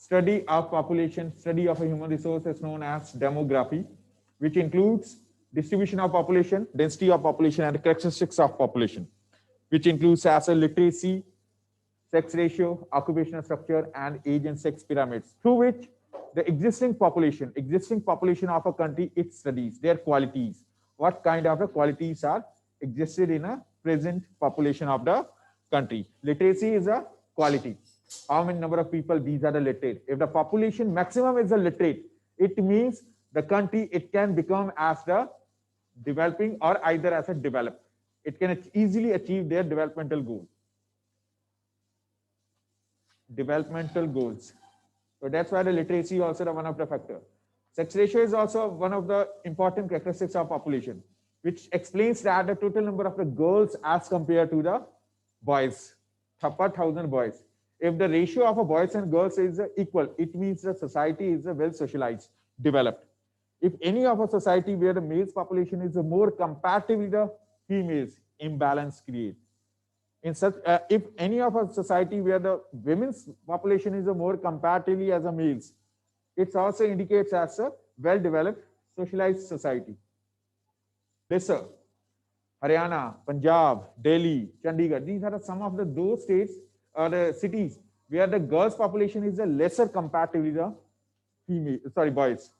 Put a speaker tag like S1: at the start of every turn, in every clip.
S1: study of population, study of a human resource is known as demography, which includes distribution of population, density of population, and characteristics of population, which includes as a literacy, sex ratio, occupational structure, and age and sex pyramids, through which the existing population of a country, it studies their qualities. What kind of qualities are existed in a present population of the country? Literacy is a quality. How many number of people these are the literate? If the population maximum is a literate, it means the country, it can become as the developing or either as a developed. It can easily achieve their developmental goal. Developmental goals. So that's why the literacy is also one of the factor. Sex ratio is also one of the important characteristics of population, which explains that the total number of the girls as compared to the boys, per 1,000 boys. If the ratio of a boys and girls is equal, it means the society is well socialized, developed. If any of a society where the males population is more comparatively the females, imbalance create. In such, if any of a society where the women's population is more comparatively as a males, it also indicates as a well-developed socialized society. Lesser, Haryana, Punjab, Delhi, Chandigarh, these are some of those states or the cities where the girls population is a lesser comparatively the female, sorry, boys.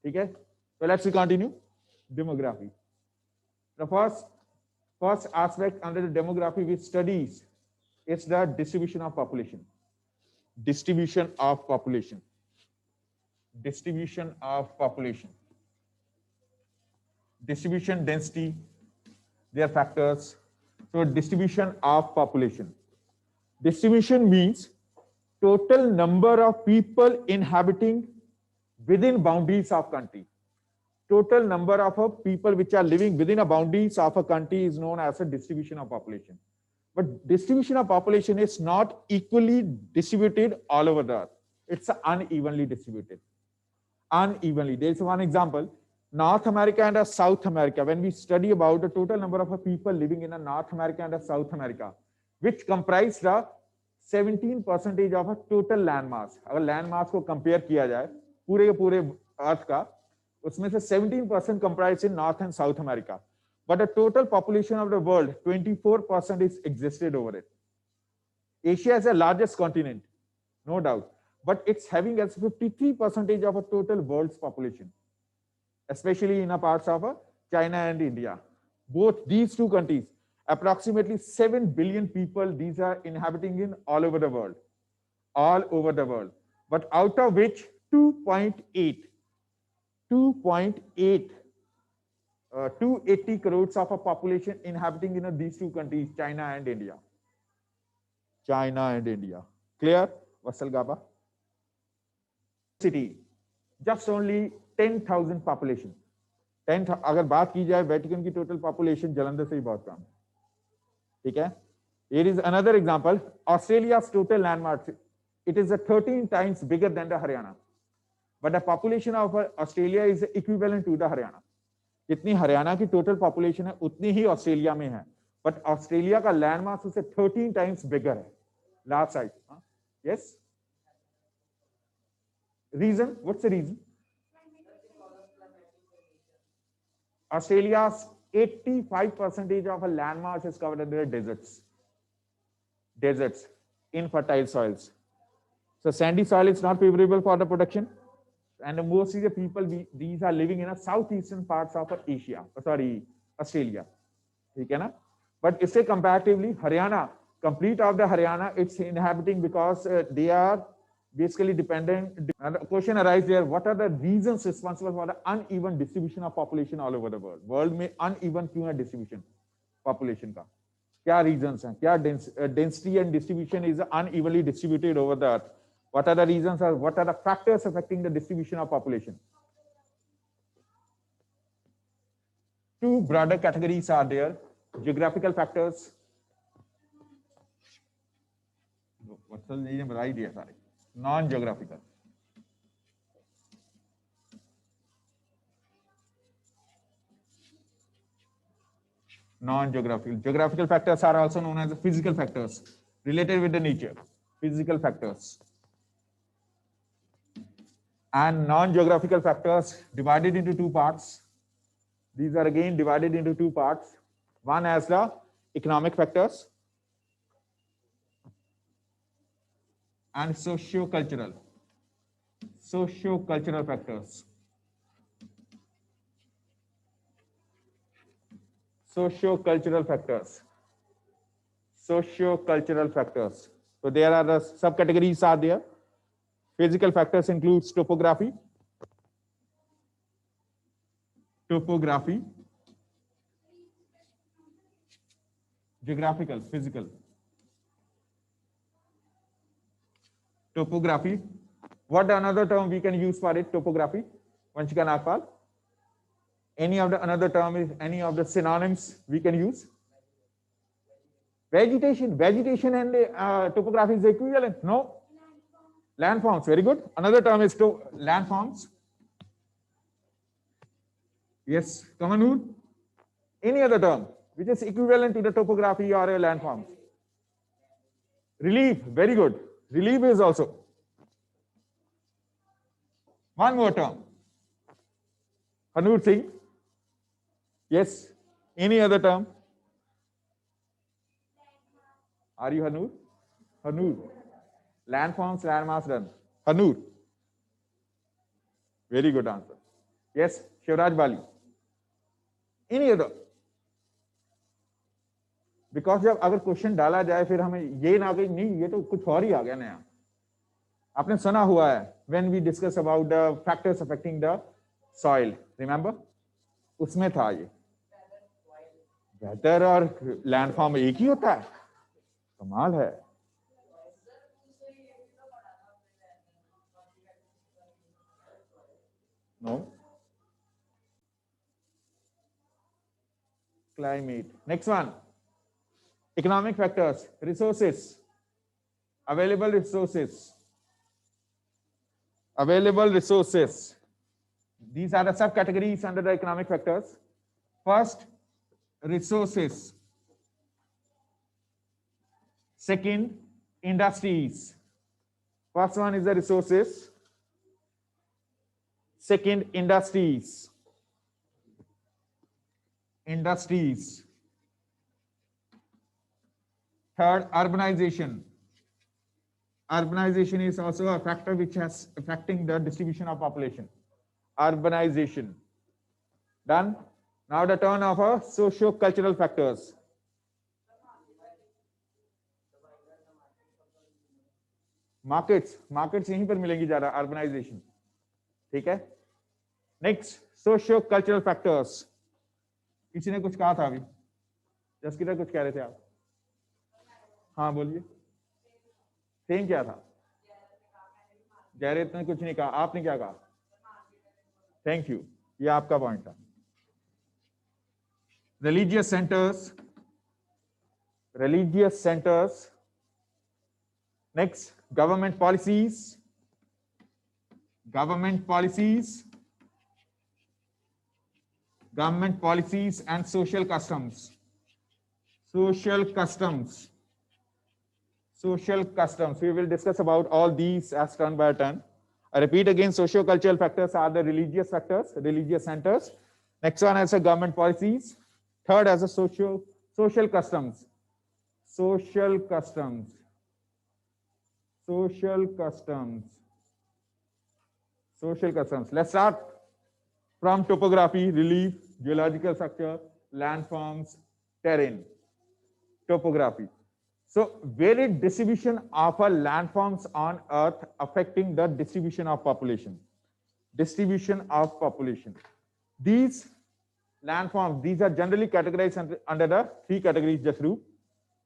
S1: Okay, so let's continue. Demography. The first aspect under the demography which studies is the distribution of population. Distribution of population. Distribution of population. Distribution density, their factors. So distribution of population. Distribution means total number of people inhabiting within boundaries of country. Total number of people which are living within a boundaries of a country is known as a distribution of population. But distribution of population is not equally distributed all over the earth. It's unevenly distributed. Unevenly. There is one example. North America and South America. When we study about the total number of people living in North America and South America, which comprise the 17% of a total land mass. अगर land mass को compare किया जाए पूरे के पूरे अर्थ का, उसमें से 17% comprised in North and South America. But the total population of the world, 24% is existed over it. Asia is the largest continent, no doubt, but it's having as 53% of a total world's population, especially in a parts of China and India. Both these two countries, approximately 7 billion people, these are inhabiting in all over the world, but out of which 280 crores of a population inhabiting in these two countries, China and India. Clear? Vassal Gaba? City, just only 10,000 population. 10,000. अगर बात की जाए Vatican की total population Jalandhar से ही बहुत कम, ठीक है? Here is another example. Australia's total landmass, it is 13 times bigger than the Haryana, but the population of Australia is equivalent to the Haryana. जितनी हरियाणा की टोटल पॉपुलेशन है उतनी ही ऑस्ट्रेलिया में है, बट ऑस्ट्रेलिया का लैंड मास उससे 13 times bigger है. Last side. Yes, reason, what's the reason? Australia's 85% of a land mass is covered under deserts, infertile soils. So sandy soil is not favorable for the production, and mostly the people these are living in a southeastern parts of Australia. ठीक है ना? But इससे comparatively Haryana, complete of the Haryana, it's inhabiting because they are basically dependent. And the question arises there: what are the reasons responsible for the uneven distribution of population all over the world? World में uneven क्यों है distribution population का? क्या reasons हैं? क्या density and distribution is unevenly distributed over the earth? What are the reasons or what are the factors affecting the distribution of population? Two broader categories are there: geographical factors. What's the name? Right here, sorry. Non-geographical. Non-geographical. Geographical factors are also known as physical factors related with the nature. Physical factors. And non-geographical factors divided into two parts. These are again divided into two parts. One as the economic factors and socio-cultural factors. Socio-cultural factors. Socio-cultural factors. So there are the subcategories are there. Physical factors includes topography, geographical, physical, topography. What another term we can use for it? Topography. Vanshika Nagpal. Any of the another term is any of the synonyms we can use? Vegetation and topography is equivalent. No. Landforms. Very good. Another term is landforms. Yes, Kamanur. Any other term which is equivalent to the topography or a landform? Relief. Very good. Relief is also. One more term. Hanur Singh. Yes. Any other term? Are you Hanur? Hanur. Landforms, landmass done. Hanur. Very good answer. Yes, Shivraj Bali. Any other? Because जब अगर question डाला जाए फिर हमें ये ना कि नहीं ये तो कुछ और ही आ गया नया. आपने सुना हुआ है when we discuss about the factors affecting the soil. Remember? उसमें था ये. वेदर और लैंडफॉर्म एक ही होता है. कमाल है. No. Climate. Next one. Economic factors. Resources. Available resources. Available resources. These are the subcategories under the economic factors. First, resources. Second, industries. First one is the resources. Second, industries. Industries. Third, urbanization. Urbanization is also a factor which has affecting the distribution of population. Urbanization. Done. Now the turn of our socio-cultural factors. Markets यहीं पर मिलेंगी ज़्यादा. Urbanization. ठीक है. Next, socio-cultural factors. किसी ने कुछ कहा था अभी? जसकीरा कुछ कह रहे थे आप? हाँ बोलिए. सेम क्या था? गैरेत ने कुछ नहीं कहा. आपने क्या कहा? Thank you. ये आपका पॉइंट था. Religious centers. Religious centers. Next, government policies. Government policies. Government policies and social customs. Social customs. Social customs. We will discuss about all these as turn by turn. I repeat again, socio-cultural factors are the religious factors, religious centers. Next one is a government policies. Third as a social customs. Social customs. Social customs. Social customs. Let's start from topography, relief, geological structure, landforms, terrain. Topography. So, varied distribution of a landforms on Earth affecting the distribution of population. Distribution of population. These landforms, these are generally categorized under the three categories just group: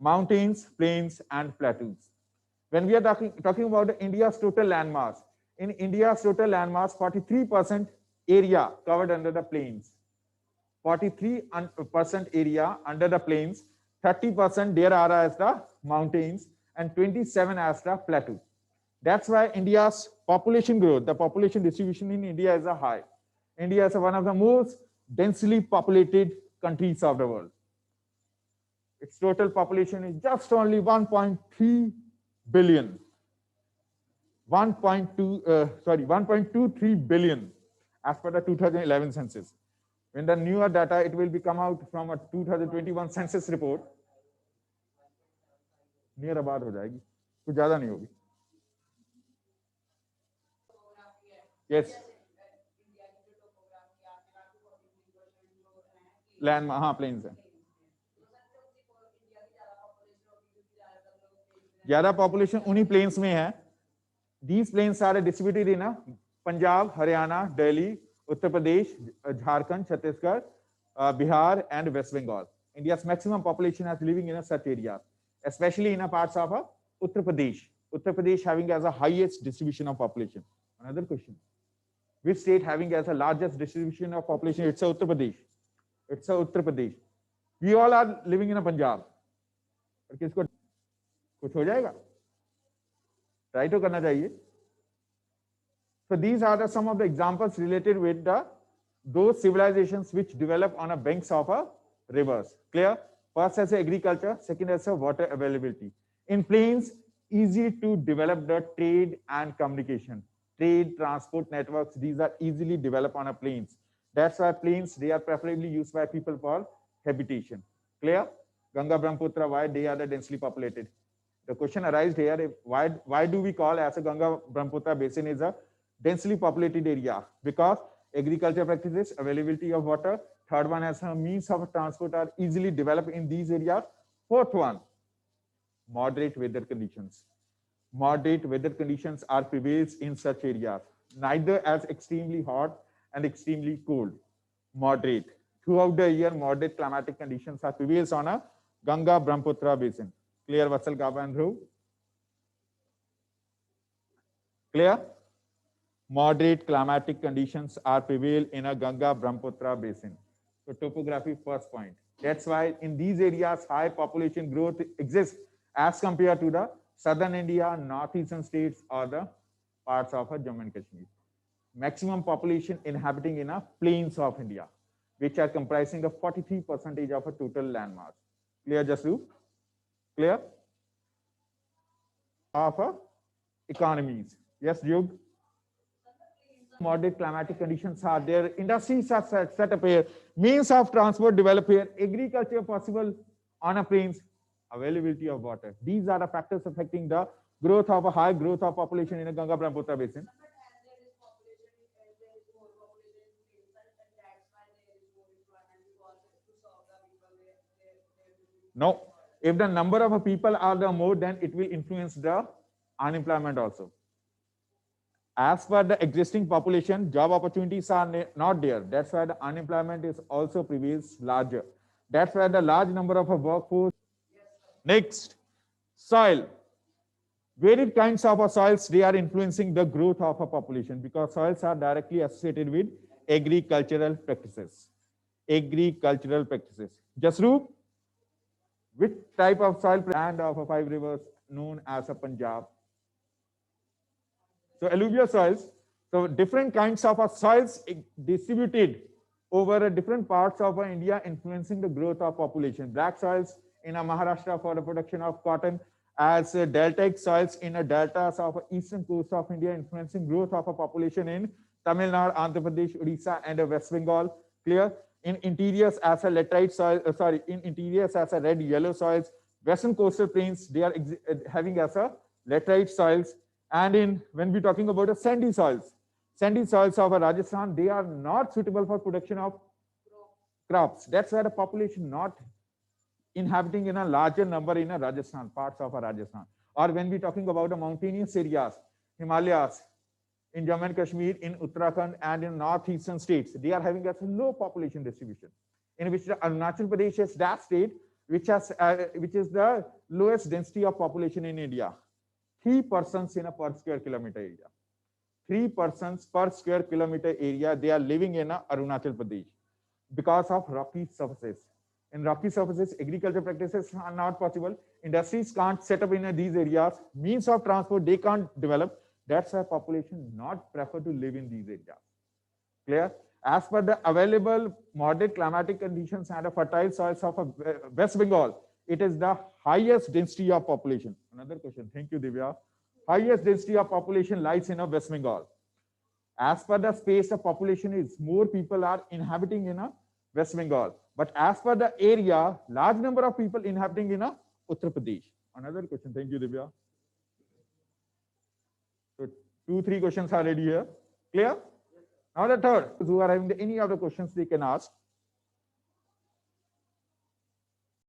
S1: mountains, plains, and plateaus. When we are talking about India's total landmass, in India's total landmass, 43% area covered under the plains. 43% area under the plains. 30% there are as the mountains and 27 as the plateau. That's why India's population growth, the population distribution in India is a high. India is one of the most densely populated countries of the world. Its total population is just only 1.3 billion. 1.23 billion as per the 2011 census. When the newer data, it will be come out from a 2021 census report. Near about हो जाएगी, कुछ ज़्यादा नहीं होगी. Yes. Land, हाँ plains है. ज़्यादा population उन्हीं plains में है. These plains are distributed in Punjab, Haryana, Delhi, Uttar Pradesh, Jharkhand, Chhattisgarh, Bihar, and West Bengal. India's maximum population is living in such areas, especially in parts of Uttar Pradesh. Uttar Pradesh having as a highest distribution of population. Another question: which state having as the largest distribution of population? It's Uttar Pradesh. It's Uttar Pradesh. We all are living in a Punjab. और किसको कुछ हो जाएगा? Try to करना चाहिए. So these are some of the examples related with those civilizations which develop on a banks of rivers. Clear? First as agriculture, second as water availability. In plains, easy to develop the trade and communication. Trade, transport networks, these are easily developed on a plains. That's why plains, they are preferably used by people for habitation. Clear? Ganga, Brahmaputra, why they are the densely populated? The question arises here, why do we call as a Ganga Brahmaputra basin is a densely populated area? Because agriculture practices, availability of water. Third one, as a means of transport are easily developed in these areas. Fourth one, moderate weather conditions. Moderate weather conditions are prevails in such areas, neither as extremely hot and extremely cold. Moderate. Throughout the year, moderate climatic conditions are prevails on a Ganga Brahmaputra basin. Clear, Vatsal, Gaba, and Dhruv? Clear? Moderate climatic conditions are prevail in a Ganga Brahmaputra basin. So topography, first point. That's why in these areas, high population growth exists as compared to the southern India, northeastern states, or the parts of Jammu and Kashmir. Maximum population inhabiting in a plains of India, which are comprising of 43% of a total landmass. Clear, Jasu? Clear? Of economies. Yes, Yug? Moderate climatic conditions are there. Industries are set up here. Means of transport develop here. Agriculture possible on a plains. Availability of water. These are the factors affecting the growth of a high growth of population in a Ganga Brahmaputra basin. No. If the number of people are the more, then it will influence the unemployment also. As per the existing population, job opportunities are not there. That's why the unemployment is also prevails larger. That's why the large number of a workforce. Next, soil. Varied kinds of soils, they are influencing the growth of a population because soils are directly associated with agricultural practices. Agricultural practices. Jasroop, which type of soil land of a 5 rivers known as a Punjab? So alluvial soils. So different kinds of soils distributed over different parts of India, influencing the growth of population. Black soils in Maharashtra for the production of cotton, as deltaic soils in the deltas of eastern coast of India, influencing growth of a population in Tamil Nadu, Andhra Pradesh, Odisha, and West Bengal. Clear? In interiors as a laterite soil, in interiors as a red yellow soils, western coastal plains, they are having as a laterite soils. And when we're talking about the sandy soils of Rajasthan, they are not suitable for production of crops. That's why the population not inhabiting in a larger number in a Rajasthan, parts of Rajasthan. Or when we're talking about the mountainous areas, Himalayas, in Jammu and Kashmir, in Uttarakhand, and in northeastern states, they are having a low population distribution, in which the Arunachal Pradesh is that state which is the lowest density of population in India. 3 persons in a per square kilometer area. 3 persons per square kilometer area, they are living in Arunachal Pradesh because of rocky surfaces. In rocky surfaces, agriculture practices are not possible. Industries can't set up in these areas. Means of transport, they can't develop. That's why population not prefer to live in these areas. Clear? As per the available moderate climatic conditions and the fertile soils of West Bengal, it is the highest density of population. Another question. Thank you, Divya. highest density of population lies in a West Bengal. As per the space of population is, more people are inhabiting in a West Bengal. But as per the area, large number of people inhabiting in a Uttar Pradesh. Another question. Thank you, Divya. So 2-3 questions are ready here. Clear? Now the third, who are having any other questions they can ask.